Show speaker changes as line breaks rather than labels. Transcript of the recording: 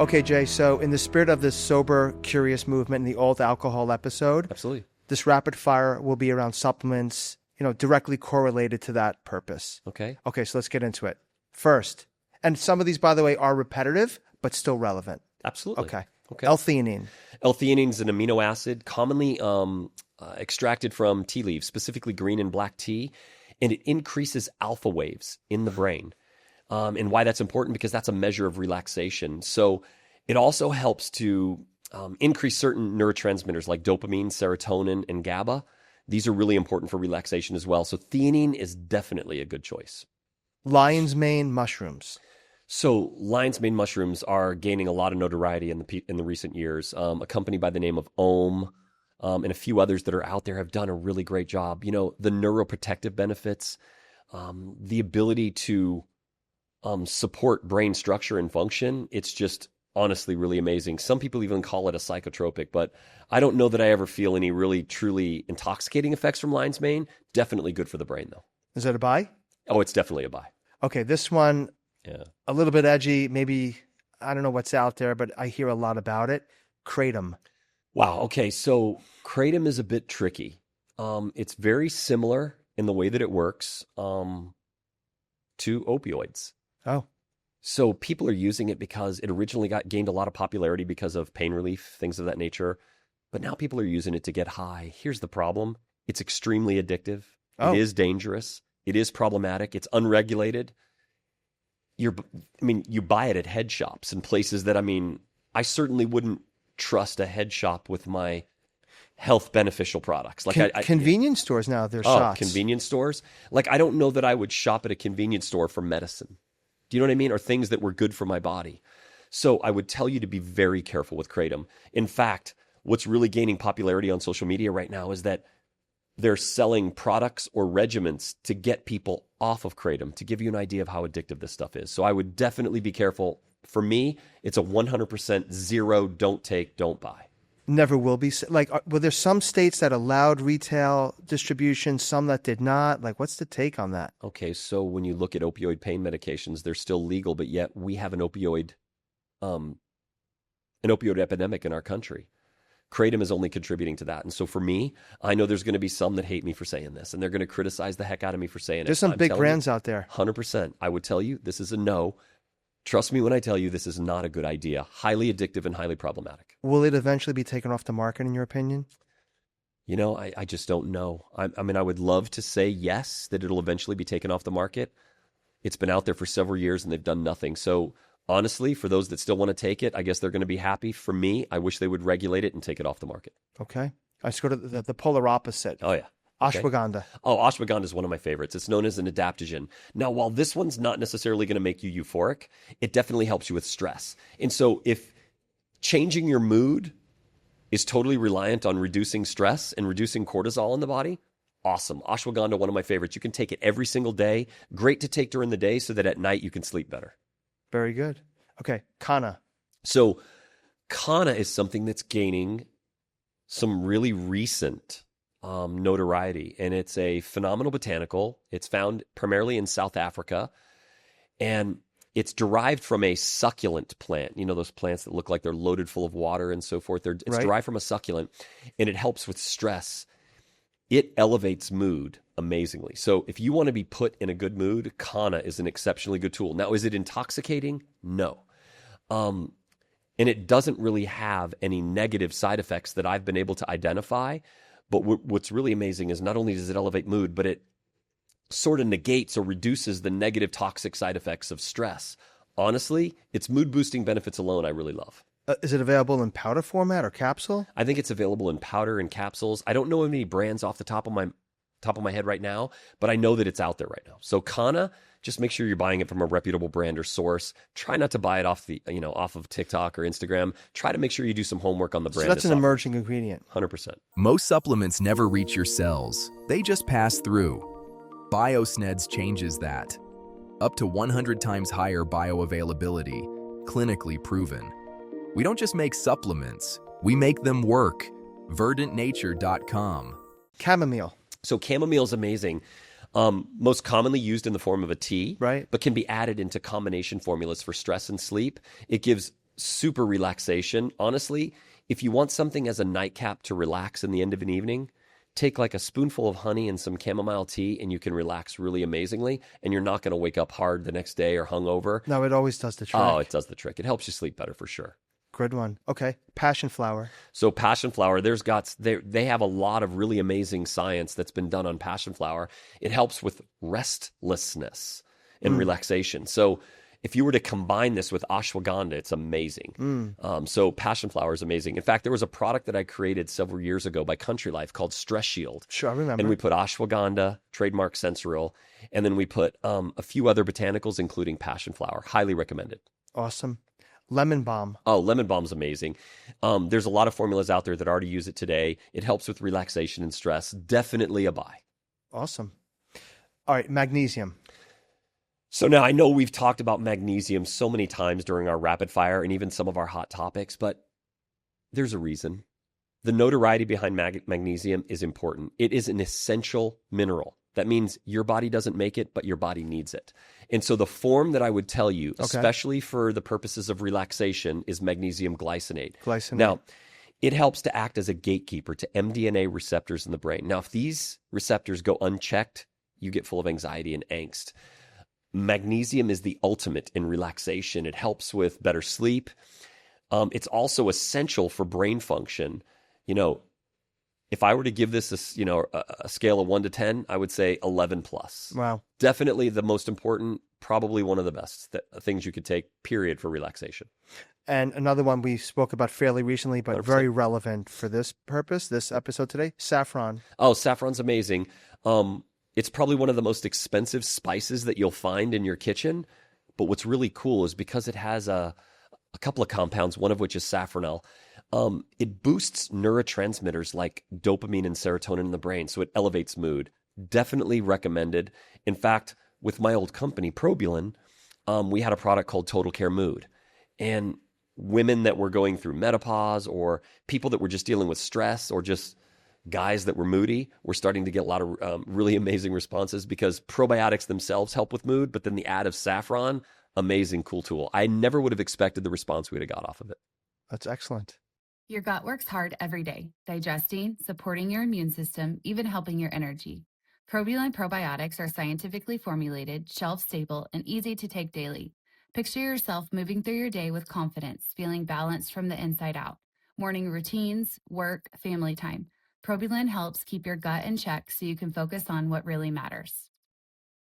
Okay, Jay, so in the spirit of this sober, curious movement in the old alcohol episode,
Absolutely.
this rapid fire will be around supplements, directly correlated to that purpose.
Okay.
Okay, so let's get into it. First, and some of these, by the way, are repetitive, but still relevant.
Absolutely.
Okay.
Okay.
L-theanine.
L-theanine is an amino acid commonly extracted from tea leaves, specifically green and black tea, and it increases alpha waves in the brain. And why that's important, because that's a measure of relaxation. So it also helps to increase certain neurotransmitters like dopamine, serotonin, and GABA. These are really important for relaxation as well. So theanine is definitely a good choice.
Lion's mane mushrooms.
So lion's mane mushrooms are gaining a lot of notoriety in the recent years. A company by the name of Om and a few others that are out there have done a really great job. The neuroprotective benefits, the ability to support brain structure and function. It's just honestly really amazing. Some people even call it a psychotropic, but I don't know that I ever feel any really truly intoxicating effects from lion's mane. Definitely good for the brain, though.
Is that a buy?
Oh, it's definitely a buy.
Okay, this one,
Yeah.
a little bit edgy. Maybe, I don't know what's out there, but I hear a lot about it. Kratom.
Wow. Okay. So kratom is a bit tricky. It's very similar in the way that it works to opioids.
Oh.
So people are using it because it originally gained a lot of popularity because of pain relief, things of that nature. But now people are using it to get high. Here's the problem. It's extremely addictive.
Oh.
It is dangerous. It is problematic. It's unregulated. You buy it at head shops and places that, I certainly wouldn't trust a head shop with my health beneficial products. Like
convenience stores now, they're shots.
Convenience stores. Like, I don't know that I would shop at a convenience store for medicine. Do you know what I mean? Or things that were good for my body. So I would tell you to be very careful with kratom. In fact, what's really gaining popularity on social media right now is that they're selling products or regimens to get people off of kratom, to give you an idea of how addictive this stuff is. So I would definitely be careful. For me, it's a 100% zero, don't take, don't buy.
Never will be. Were there some states that allowed retail distribution, some that did not? Like, what's the take on that?
Okay, so when you look at opioid pain medications, they're still legal, but yet we have an opioid epidemic in our country. Kratom is only contributing to that. And so for me, I know there's going to be some that hate me for saying this, and they're going to criticize the heck out of me for saying it.
There's some big brands out there.
100%. I would tell you this is a no. Trust me when I tell you this is not a good idea. Highly addictive and highly problematic.
Will it eventually be taken off the market, in your opinion?
I just don't know. I would love to say yes, that it'll eventually be taken off the market. It's been out there for several years and they've done nothing. So honestly, for those that still want to take it, I guess they're going to be happy. For me, I wish they would regulate it and take it off the market.
Okay. Let's go to the polar opposite.
Oh, yeah.
Ashwagandha.
Okay. Oh, ashwagandha is one of my favorites. It's known as an adaptogen. Now, while this one's not necessarily going to make you euphoric, it definitely helps you with stress. And so if changing your mood is totally reliant on reducing stress and reducing cortisol in the body, awesome. Ashwagandha, one of my favorites. You can take it every single day. Great to take during the day so that at night you can sleep better.
Very good. Okay, Kana.
So Kana is something that's gaining some really recent notoriety, and it's a phenomenal botanical. It's found primarily in South Africa, and it's derived from a succulent plant. You know, those plants that look like they're loaded full of water and so forth. It's
right.
derived from a succulent, and it helps with stress. It elevates mood amazingly. So if you want to be put in a good mood, Kana is an exceptionally good tool. Now, is it intoxicating? No. And it doesn't really have any negative side effects that I've been able to identify. But what's really amazing is not only does it elevate mood, but it sort of negates or reduces the negative toxic side effects of stress. Honestly, its mood-boosting benefits alone I really love.
Is it available in powder format or capsule?
I think it's available in powder and capsules. I don't know any brands off the top of my head right now, but I know that it's out there right now. So Kana, just make sure you're buying it from a reputable brand or source. Try not to buy it off of TikTok or Instagram. Try to make sure you do some homework on the brand.
So that's an emerging ingredient.
100%.
Most supplements never reach your cells. They just pass through. BioSneds changes that. Up to 100 times higher bioavailability, clinically proven. We don't just make supplements, we make them work. VerdantNature.com.
Chamomile.
So chamomile is amazing. Most commonly used in the form of a tea,
right?
But can be added into combination formulas for stress and sleep. It gives super relaxation. Honestly, if you want something as a nightcap to relax in the end of an evening, take like a spoonful of honey and some chamomile tea, and you can relax really amazingly. And you're not going to wake up hard the next day or hungover.
No, it always does the trick.
Oh, it does the trick. It helps you sleep better for sure.
Good one. Okay. Passionflower.
So passionflower, they have a lot of really amazing science that's been done on passionflower. It helps with restlessness and relaxation. So if you were to combine this with ashwagandha, it's amazing. So passionflower is amazing. In fact, there was a product that I created several years ago by Country Life called Stress Shield.
Sure, I remember.
And we put ashwagandha, trademark Sensoril, and then we put a few other botanicals, including passionflower. Highly recommended.
Awesome. Lemon balm.
Oh, lemon balm's amazing. There's a lot of formulas out there that already use it today. It helps with relaxation and stress. Definitely a buy.
Awesome. All right, magnesium.
So now I know we've talked about magnesium so many times during our rapid fire and even some of our hot topics, but there's a reason. The notoriety behind magnesium is important. It is an essential mineral. That means your body doesn't make it, but your body needs it. And so the form that I would tell you, especially for the purposes of relaxation, is magnesium glycinate. Now, it helps to act as a gatekeeper to mDNA receptors in the brain. Now, if these receptors go unchecked, you get full of anxiety and angst. Magnesium is the ultimate in relaxation. It helps with better sleep. It's also essential for brain function. You know, if I were to give this a scale of 1 to 10, I would say 11 plus.
Wow.
Definitely the most important, probably one of the best things you could take, period, for relaxation.
And another one we spoke about fairly recently, but
100%.
very relevant for this purpose, this episode today, saffron.
Oh, saffron's amazing. It's probably one of the most expensive spices that you'll find in your kitchen. But what's really cool is because it has a couple of compounds, one of which is safranel, it boosts neurotransmitters like dopamine and serotonin in the brain, so it elevates mood. Definitely recommended. In fact, with my old company, Probulin, we had a product called Total Care Mood. And women that were going through menopause or people that were just dealing with stress or just guys that were moody were starting to get a lot of really amazing responses because probiotics themselves help with mood, but then the add of saffron, amazing, cool tool. I never would have expected the response we'd have got off of it.
That's excellent.
Your gut works hard every day, digesting, supporting your immune system, even helping your energy. Probulin probiotics are scientifically formulated, shelf-stable, and easy to take daily. Picture yourself moving through your day with confidence, feeling balanced from the inside out. Morning routines, work, family time. Probulin helps keep your gut in check so you can focus on what really matters.